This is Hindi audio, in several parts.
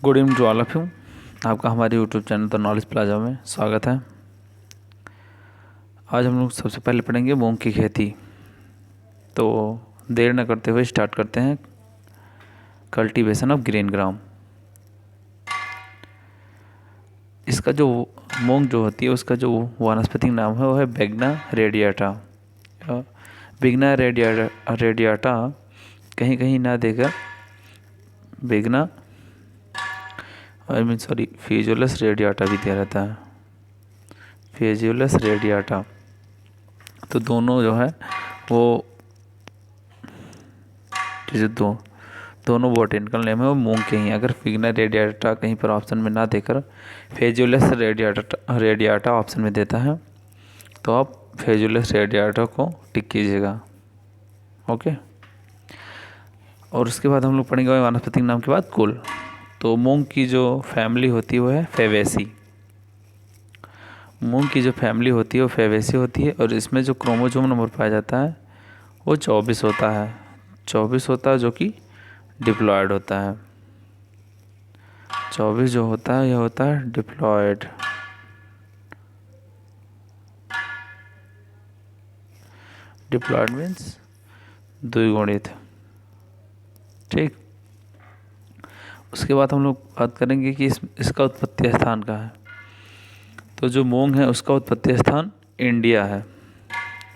Good evening to all of you. आपका हमारे YouTube channel the knowledge plaza में स्वागत है। आज हम लोग सबसे पहले पढ़ेंगे मूंग की खेती। तो देर न करते हुए स्टार्ट करते हैं कल्टीवेशन ऑफ ग्रीन ग्राम। इसका जो मूंग जो होती है उसका जो वानस्पतिक नाम है वो है बिग्ना रेडियाटा। बिग्ना रेडियाटा कहीं कहीं ना देकर बिग्ना फेजुलस रेडियाटा भी दिया रहता है। फेजुलस रेडियाटा, तो दोनों जो है वो जो दोनों बॉटेनिकल नेम है वो मूंग के ही। अगर बिग्ना रेडियाटा कहीं पर ऑप्शन में ना देकर फेजुलस रेडियाटा ऑप्शन में देता है तो आप फेजुलस रेडियाटा को टिक कीजिएगा। ओके। और उसके बाद हम लोग पढ़ेंगे वानस्पतिक नाम के बाद कुल। तो मूंग की जो फैमिली होती है वो है फेवेसी। मूंग की जो फैमिली होती है वो फेवेसी होती है और इसमें जो क्रोमोसोम नंबर पाया जाता है वो 24 होता है। 24 होता है जो कि डिप्लॉयड होता है। 24 जो होता है यह होता है डिप्लॉयड। डिप्लॉयड मीन्स द्विगुणित। ठीक। उसके बाद हम लोग बात करेंगे कि इसका उत्पत्ति स्थान कहाँ है। तो जो मूंग है उसका उत्पत्ति स्थान इंडिया है।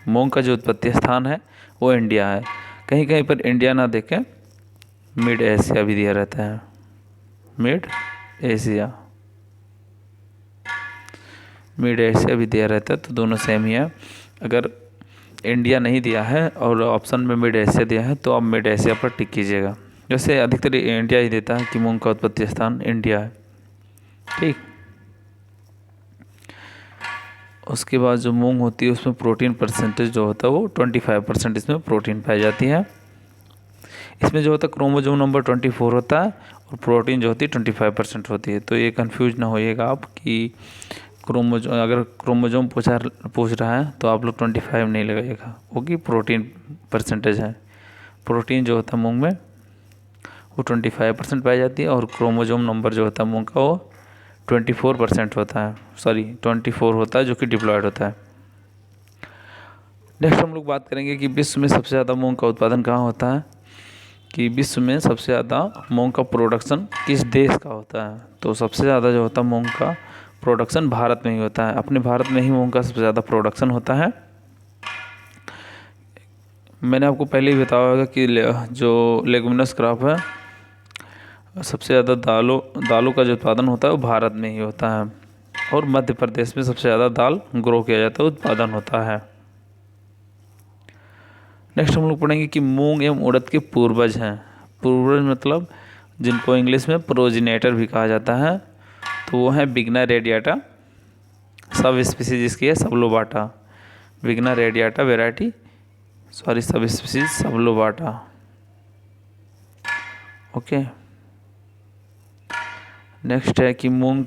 मूंग का जो उत्पत्ति स्थान है वो इंडिया है। कहीं कहीं पर इंडिया ना देखें मिड एशिया भी दिया रहता है। मिड एशिया भी दिया रहता है, तो दोनों सेम ही है। अगर इंडिया नहीं दिया है और ऑप्शन में मिड एशिया दिया है तो आप मिड एशिया पर टिक कीजिएगा। जैसे अधिकतर इंडिया ही देता है कि मूंग का उत्पत्ति स्थान इंडिया है। ठीक। उसके बाद जो मूंग होती है उसमें प्रोटीन परसेंटेज जो होता है वो 25% इसमें प्रोटीन पाई जाती है। इसमें जो होता है क्रोमोसोम नंबर 24 होता है और प्रोटीन जो होती है 25% होती है। तो ये कंफ्यूज ना होइएगा आप कि अगर क्रोमोसोम पूछ रहा है तो आप लोग 25 नहीं लगाइएगा, वो कि प्रोटीन परसेंटेज है। प्रोटीन जो होता है मूंग में वो 25% पाई जाती है और क्रोमोसोम नंबर जो होता है मूंग का वो 24% होता है। 24 होता है जो कि डिप्लॉयड होता है। नेक्स्ट हम लोग बात करेंगे कि विश्व में सबसे ज़्यादा मूंग का उत्पादन कहाँ होता है, कि विश्व में सबसे ज़्यादा मूंग का प्रोडक्शन किस देश का होता है। तो सबसे ज़्यादा जो होता है मूंग का प्रोडक्शन भारत में ही होता है। अपने भारत में ही मूंग का सबसे ज़्यादा प्रोडक्शन होता है। मैंने आपको पहले ही बताया होगा कि जो लेगुमिनस क्रॉप है सबसे ज़्यादा दालों का जो उत्पादन होता है वो भारत में ही होता है और मध्य प्रदेश में सबसे ज़्यादा दाल ग्रो किया जाता है, उत्पादन होता है। नेक्स्ट हम लोग पढ़ेंगे कि मूंग एवं उड़द के पूर्वज हैं। पूर्वज मतलब जिनको इंग्लिश में प्रोजिनेटर भी कहा जाता है, तो वो है बिग्ना रेडियाटा। सब स्पीसीज इसकी है सबलोबाटा। बिग्ना radiata variety sub species सबलोबाटा। Okay. Next है कि मूंग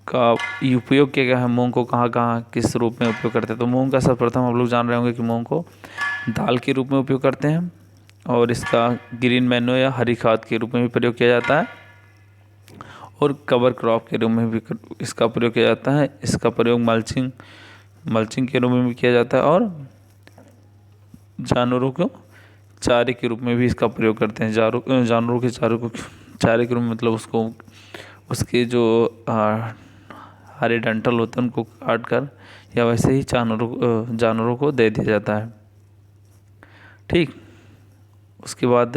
का उपयोग क्या है, मूंग को कहाँ कहाँ किस रूप में उपयोग करते हैं। तो मूंग का सर्वप्रथम हम लोग जान रहे होंगे कि मूंग को दाल के रूप में उपयोग करते हैं और इसका ग्रीन मैन्यो या हरी खाद के रूप में भी प्रयोग किया जाता है और कवर क्रॉप के रूप में भी इसका प्रयोग किया जाता है। इसका प्रयोग मल्चिंग के रूप में भी किया जाता है और जानवरों को चारे के रूप में भी इसका प्रयोग करते हैं। जानवरों के चारे के रूप में मतलब उसके जो हरे डंठल होते हैं उनको काट कर या वैसे ही जानवरों को दे दिया जाता है। ठीक। उसके बाद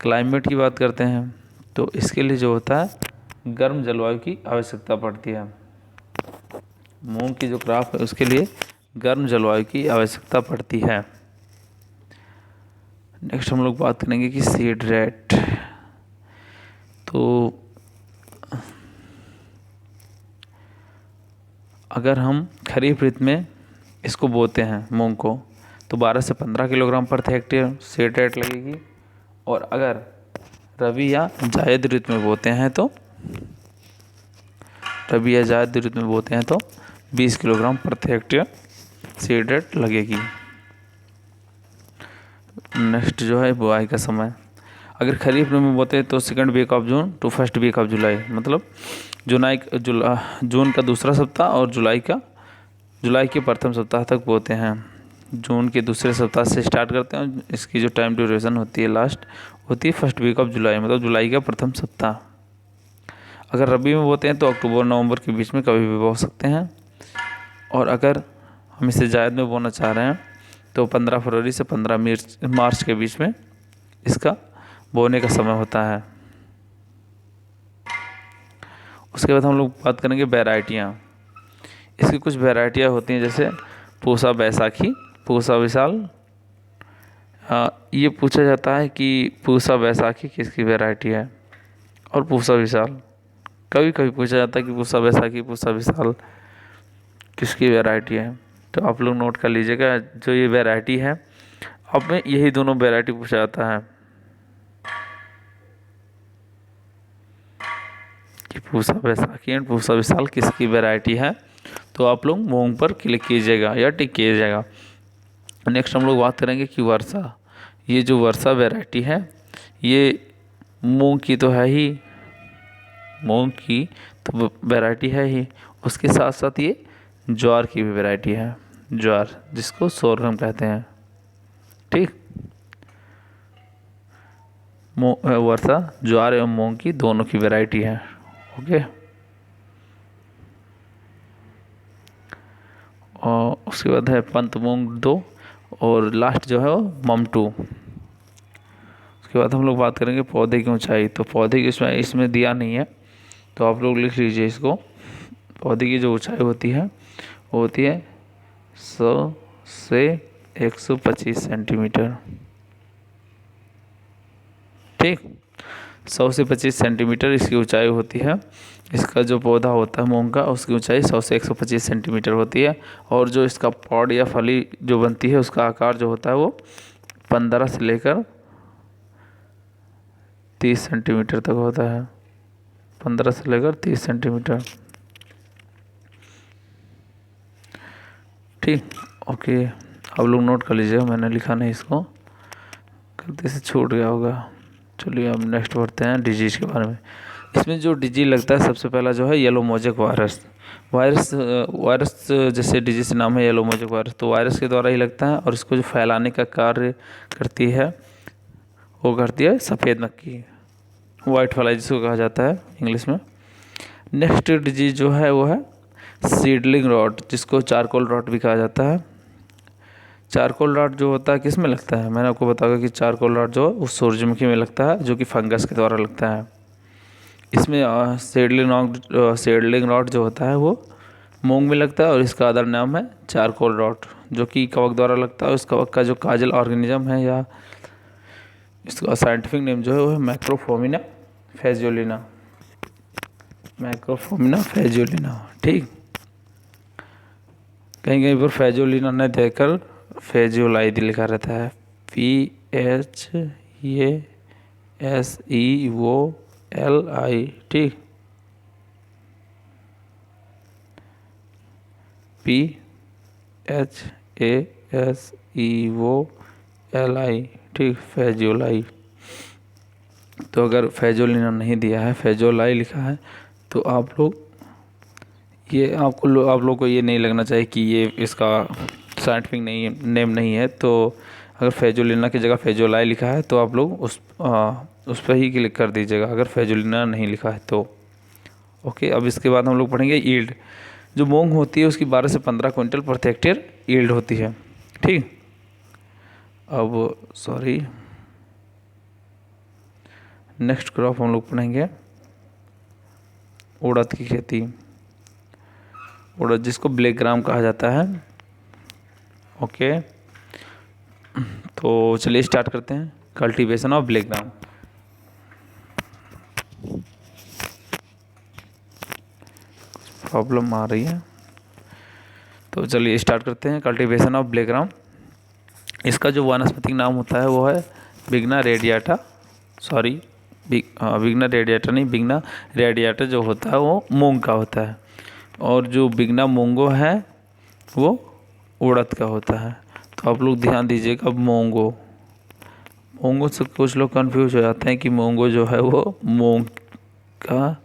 क्लाइमेट की बात करते हैं। तो इसके लिए जो होता है गर्म जलवायु की आवश्यकता पड़ती है। मूंग की जो क्रॉप है उसके लिए गर्म जलवायु की आवश्यकता पड़ती है। नेक्स्ट हम लोग बात करेंगे कि सीड रेट। तो अगर हम खरीफ ऋतु में इसको बोते हैं मूंग को तो 12 से 15 किलोग्राम प्रति हेक्टेयर सीड रेट लगेगी और अगर रबी या जायद ऋतु में बोते हैं तो 20 किलोग्राम प्रति हेक्टेयर सीड रेट लगेगी। नेक्स्ट जो है बुआई का समय। अगर खरीफ में बोते हैं तो second week of June to first week of July, मतलब जून का दूसरा सप्ताह और जुलाई के प्रथम सप्ताह तक बोते हैं। जून के दूसरे सप्ताह से स्टार्ट करते हैं। इसकी जो टाइम ड्यूरेशन होती है लास्ट होती है फर्स्ट वीक ऑफ जुलाई, मतलब जुलाई का प्रथम सप्ताह। अगर रबी में बोते हैं तो अक्टूबर नवंबर के बीच में कभी भी बो सकते हैं। और अगर हम इसे जायद में बोना चाह रहे हैं तो 15 फरवरी से 15 मार्च के बीच में इसका बोने का समय होता है। उसके बाद हम लोग बात करेंगे वैरायटियाँ। इसकी कुछ वैरायटियाँ होती हैं, जैसे पूसा बैसाखी, पूसा विशाल। ये पूछा जाता है कि पूसा बैसाखी किसकी वैरायटी है और पूसा विशाल। कभी कभी पूछा जाता है कि पूसा बैसाखी पूसा विशाल किसकी वैरायटी है। तो आप लोग नोट कर लीजिएगा, जो ये वैरायटी है अब में यही दोनों वैरायटी पूछा जाता है कि पूसा बैसाखी एंड पूसा विशाल किसकी वैरायटी है। तो आप लोग मूंग पर क्लिक कीजिएगा या टिक कीजिएगा। नेक्स्ट हम लोग बात करेंगे कि वर्षा। ये जो वर्षा वैरायटी है ये मूंग की तो है ही, मूंग की तो वैरायटी है ही, उसके साथ साथ ये ज्वार की भी वैरायटी है, ज्वार जिसको सोरगम कहते हैं। ठीक, वर्षा ज्वार एवं मूंग की दोनों की वैरायटी है। ओके, और उसके बाद है पंत मूंग 2 और लास्ट जो है वो ममटू। उसके बाद हम लोग बात करेंगे पौधे की ऊंचाई। तो पौधे की इसमें दिया नहीं है, तो आप लोग लिख लीजिए इसको। पौधे की जो ऊंचाई होती है वो होती है 100 से 125 सेंटीमीटर। ठीक, 100 से 25 सेंटीमीटर इसकी ऊंचाई होती है। इसका जो पौधा होता है मूंग का उसकी ऊंचाई 100 से 125 सेंटीमीटर होती है। और जो इसका पॉड या फली जो बनती है उसका आकार जो होता है वो 15 से लेकर 30 सेंटीमीटर तक होता है। 15 से लेकर 30 सेंटीमीटर। ठीक, ओके, आप लोग नोट कर लीजिएगा, मैंने लिखा नहीं इसको, गलती से छूट गया होगा। चलिए अब नेक्स्ट बढ़ते हैं डिजीज़ के बारे में। इसमें जो डिजीज लगता है सबसे पहला जो है येलो मोजेक वायरस। वायरस जैसे डिजीज नाम है येलो मोजेक वायरस, तो वायरस के द्वारा ही लगता है और इसको जो फैलाने का कार्य करती है वो करती है सफ़ेद मक्खी, वाइट फ्लाई जिसको कहा जाता है इंग्लिश में। नेक्स्ट डिजीज जो है वो है सीडलिंग रॉट, जिसको चारकोल रॉट भी कहा जाता है। चारकोल रॉट जो होता है किस में लगता है, मैंने आपको बताया कि चारकोल रॉट जो है वो सूरजमुखी में लगता है, जो कि फंगस के द्वारा लगता है। इसमें सीडलिंग रॉट जो होता है वो मूंग में लगता है और इसका अदर नाम है चारकोल रॉट, जो कि कवक द्वारा लगता है। उस कवक का जो काजल ऑर्गेनिज्म है या इसका साइंटिफिक नेम जो है वो है मैक्रोफोमिना फेजियोलिना, मैक्रोफोमिना फेजियोलिना। ठीक, कहीं कहीं पर फेजियोलिना नहीं देकर फेजियोलाई लिखा रहता है, PHASEVOLI। ठीक, PHASEVOLI। ठीक, फेजियोलाई। तो अगर फेजियोलिना नहीं दिया है, फेजियोलाई लिखा है, तो आप लोग आप लोग को ये नहीं लगना चाहिए कि ये इसका साइंटिफिक नेम नहीं है। तो अगर फेजियोलिना की जगह फेजियोलाई लिखा है तो आप लोग उस पर ही क्लिक कर दीजिएगा, अगर फेजियोलिना नहीं लिखा है तो। ओके, अब इसके बाद हम लोग पढ़ेंगे ईल्ड। जो मूंग होती है उसकी 12 से 15 क्विंटल प्रति हेक्टेयर ईल्ड होती है। ठीक, अब नेक्स्ट क्रॉप हम लोग पढ़ेंगे उड़द की खेती। उड़द जिसको ब्लैक ग्राम कहा जाता है। ओके, तो चलिए स्टार्ट करते हैं cultivation of black gram. Problem आ रही है, तो चलिए स्टार्ट करते हैं कल्टीवेशन ऑफ ब्लैक ग्राम। इसका जो वानस्पतिक नाम होता है वो है बिगना रेडियाटा, बिगना रेडियाटा नहीं, बिगना रेडियाटा जो होता है वो मूंग का होता है, और जो बिगना मूंगो है वो उड़द का होता है। तो आप लोग ध्यान दीजिएगा, मूंगो मूंगो से कुछ लोग कंफ्यूज हो जाते हैं कि मूंगो जो है वो मूंग का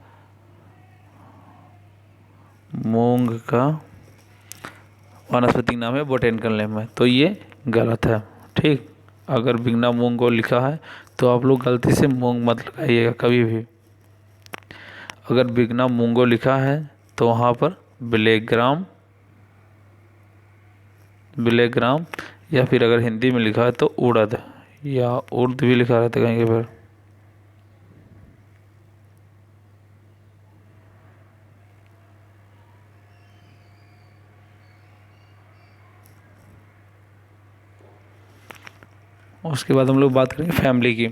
वानस्पतिक नाम है, बोटेनिकल नेम है, तो ये गलत है। ठीक, अगर बिगना मूंगो लिखा है तो आप लोग गलती से मूंग मत लगाइएगा कभी भी। अगर बिगना मूंगो लिखा है तो वहाँ पर ब्लैक ग्राम, या फिर अगर हिंदी में लिखा है तो उड़द या उर्द भी लिखा रहता है कहीं पर। उसके बाद हम लोग बात करेंगे फैमिली की।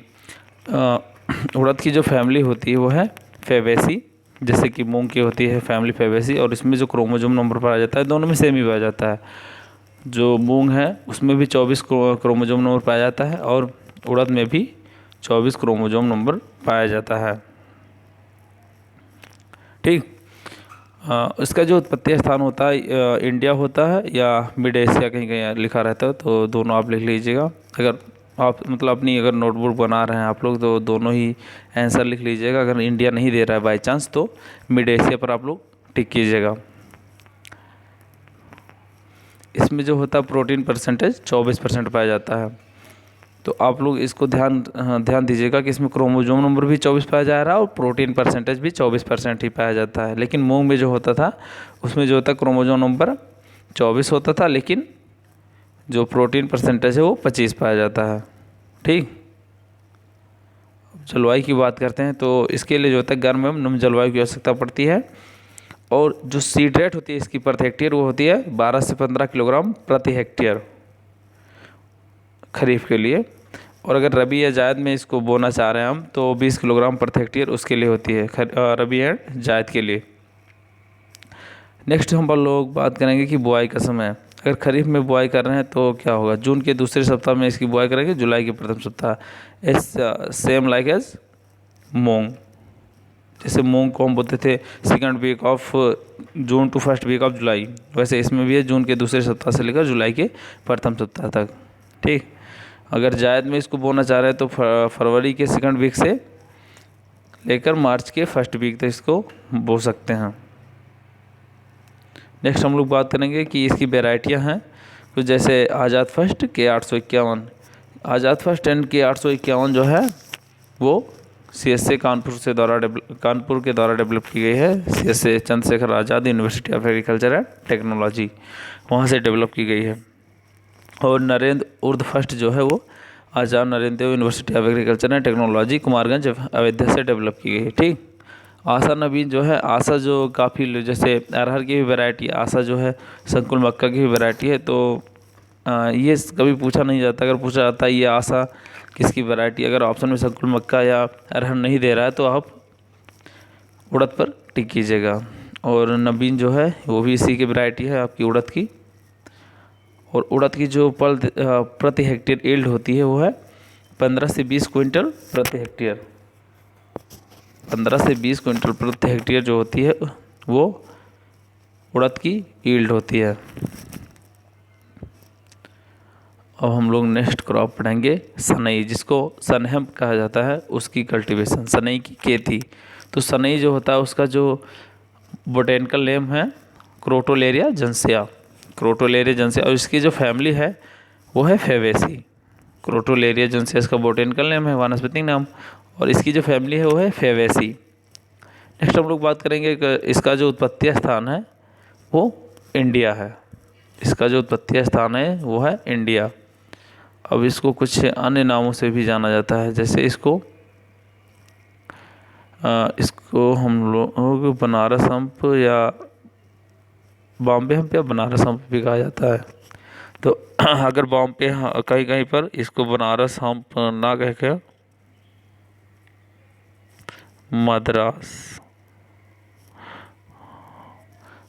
उड़द की जो फैमिली होती है वो है फेवेसी, जैसे कि मूंग की होती है फैमिली फेवेसी, और इसमें जो क्रोमोसोम नंबर पाया जाता है दोनों में सेम ही पाया जाता है। जो मूंग है उसमें भी 24 क्रोमोसोम नंबर पाया जाता है और उड़द में भी 24 क्रोमोसोम नंबर पाया जाता है। ठीक, इसका जो उत्पत्ति स्थान होता है इंडिया होता है या मिड एशिया कहीं कहीं लिखा रहता है, तो दोनों आप लिख लीजिएगा। अगर आप मतलब अपनी अगर नोटबुक बना रहे हैं आप लोग तो दोनों ही आंसर लिख लीजिएगा। अगर इंडिया नहीं दे रहा है बाई चांस तो मिड एशिया पर आप लोग टिक कीजिएगा। इसमें जो होता है प्रोटीन परसेंटेज 24% पाया जाता है, तो आप लोग इसको ध्यान दीजिएगा कि इसमें क्रोमोसोम नंबर भी 24 पाया जा रहा है और प्रोटीन परसेंटेज भी 24% ही पाया जाता है। लेकिन मूंग में जो होता था उसमें जो होता क्रोमोसोम नंबर 24 होता था, लेकिन जो प्रोटीन परसेंटेज है वो 25 पाया जाता है। ठीक, जलवायु की बात करते हैं तो इसके लिए जो होता है गर्म एवं नम जलवायु की आवश्यकता पड़ती है, और जो सीड रेट होती है इसकी प्रति हेक्टेयर वो होती है 12 से 15 किलोग्राम प्रति हेक्टेयर खरीफ के लिए। और अगर रबी या जायद में इसको बोना चाह रहे हैं हम तो 20 किलोग्राम प्रति हेक्टेयर उसके लिए होती है, रबी एंड जायद के लिए। नेक्स्ट हम लोग बात करेंगे कि बुआई का समय। अगर खरीफ में बुआई कर रहे हैं तो क्या होगा, जून के दूसरे सप्ताह में इसकी बुआई करेंगे, जुलाई के प्रथम सप्ताह। इस सेम लाइक एज मूंग, जैसे मूंग को हम बोलते थे second week of June to first week of July, वैसे इसमें भी है जून के दूसरे सप्ताह से लेकर जुलाई के प्रथम सप्ताह तक। ठीक, अगर जायद में इसको बोना चाह रहे हैं तो फरवरी के सेकंड वीक से लेकर मार्च के फर्स्ट वीक तक इसको बो सकते हैं। नेक्स्ट हम लोग बात करेंगे कि इसकी वेराइटियां हैं, तो जैसे आज़ाद फर्स्ट के 851, आज़ाद फर्स्ट एंड के 851 जो है वो CSA कानपुर के द्वारा डेवलप की गई है। CSA Chandrashekhar Azad university of agriculture and technology, वहाँ से डेवलप की गई है। और नरेंद्र उर्द फर्स्ट जो है वो Azad Narendra Dev university of agriculture and technology Kumarganj Ayodhya से डेवलप की गई है। ठीक, आशा नवीन जो है, आशा जो काफ़ी जैसे अरहर की भी वैरायटी, आशा जो है संकुल मक्का की भी वैरायटी है, तो ये कभी पूछा नहीं जाता। अगर पूछा जाता है ये आशा किसकी वैरायटी, अगर ऑप्शन में संकुल मक्का या अरहर नहीं दे रहा है तो आप उड़द पर टिक कीजिएगा। और नवीन जो है वो भी इसी की वैरायटी है आपकी उड़द की। और उड़द की जो प्रति हेक्टेयर यील्ड होती है वो है 15 से 20 क्विंटल प्रति हेक्टेयर। 15 से 20 क्विंटल प्रति हेक्टेयर जो होती है वो उड़द की यील्ड होती है। अब हम लोग नेक्स्ट क्रॉप पढ़ेंगे सनई, जिसको सनहम कहा जाता है, उसकी कल्टीवेशन, सनई की खेती। तो सनई जो होता है उसका जो बोटेनिकल नेम है क्रोटोलेरिया जंसिया, क्रोटोलेरिया जंसिया, और इसकी जो फैमिली है वो है फेवेसी। क्रोटोलेरिया जंसिया इसका बोटेनिकल नेम है, वानस्पतिक नाम, और इसकी जो फैमिली है वो है फेवेसी। नेक्स्ट हम लोग बात करेंगे कि इसका जो उत्पत्ति स्थान है वो इंडिया है, इसका जो उत्पत्ति स्थान है वो है इंडिया। अब इसको कुछ अन्य नामों से भी जाना जाता है, जैसे इसको हम लोग बनारस हम्प या बॉम्बे हम्प या बनारस हम्प भी कहा जाता है। तो अगर बॉम्बे कहीं कहीं पर इसको बनारस हम्प ना कह के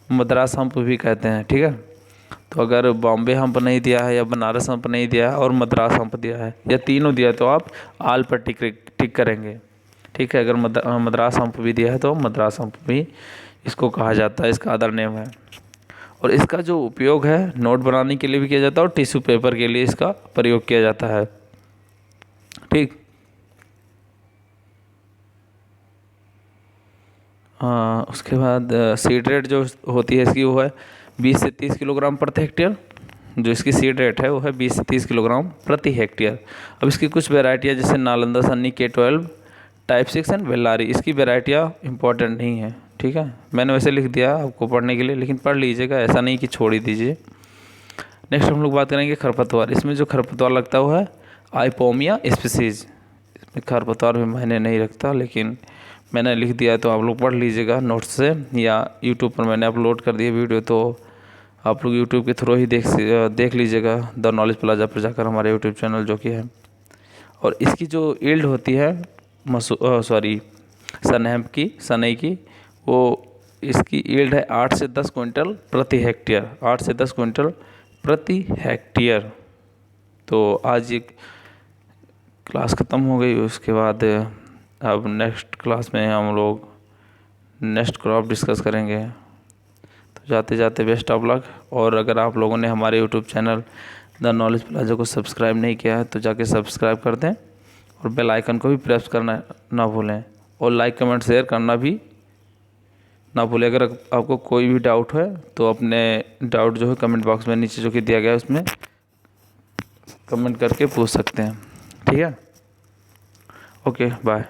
मद्रास हम्प भी कहते हैं। ठीक है, तो अगर बॉम्बे हम्प नहीं दिया है या बनारस हम्प नहीं दिया है और मद्रास हम्प दिया है या तीनों दिया है तो आप आल पर टिक करेंगे। ठीक है, अगर मद्रास हम्प भी दिया है तो मद्रास हम्प भी इसको कहा जाता है, इसका अदर नेम है। और इसका जो उपयोग है नोट बनाने के लिए भी किया जाता है और टिश्यू पेपर के लिए इसका प्रयोग किया जाता है। ठीक। उसके बाद सीड रेट जो होती है इसकी वो है 20 से 30 किलोग्राम प्रति हेक्टेयर। जो इसकी सीड रेट है वो है 20 से 30 किलोग्राम प्रति हेक्टेयर। अब इसकी कुछ वेराइटियाँ जैसे Nalanda Sunny K12 type 6 and Bellary, इसकी वेराइटियाँ इंपॉर्टेंट नहीं है, ठीक है। मैंने वैसे लिख दिया आपको पढ़ने के लिए, लेकिन पढ़ लीजिएगा, ऐसा नहीं कि छोड़ ही दीजिए। नेक्स्ट हम लोग बात करेंगे खरपतवार। इसमें जो खरपतवार लगता है वो है आइपोमिया स्पीसीज। इसमें खरपतवार भी मैंने नहीं रखता, लेकिन मैंने लिख दिया है तो आप लोग पढ़ लीजिएगा नोट्स से, या यूट्यूब पर मैंने अपलोड कर दिया वीडियो, तो आप लोग यूट्यूब के थ्रू ही देख लीजिएगा द नॉलेज प्लाजा पर जाकर, हमारे यूट्यूब चैनल जो कि है। और इसकी जो यील्ड होती है सनई की, वो इसकी यील्ड है 8 से 10 क्विंटल प्रति हेक्टेयर, 8 से 10 क्विंटल प्रति हेक्टेयर। तो आज ये क्लास ख़त्म हो गई। उसके बाद अब नेक्स्ट क्लास में हम लोग नेक्स्ट क्रॉप डिस्कस करेंगे। तो जाते जाते बेस्ट ऑफ लक। और अगर आप लोगों ने हमारे YouTube channel the knowledge plaza को सब्सक्राइब नहीं किया है तो जाके सब्सक्राइब कर दें, और बेल आइकन को भी प्रेस करना ना भूलें, और लाइक कमेंट शेयर करना भी ना भूलें। अगर आपको कोई भी डाउट है तो अपने डाउट जो है कमेंट बॉक्स में नीचे जो कि दिया गया है उसमें कमेंट करके पूछ सकते हैं, ठीक है। Okay bye.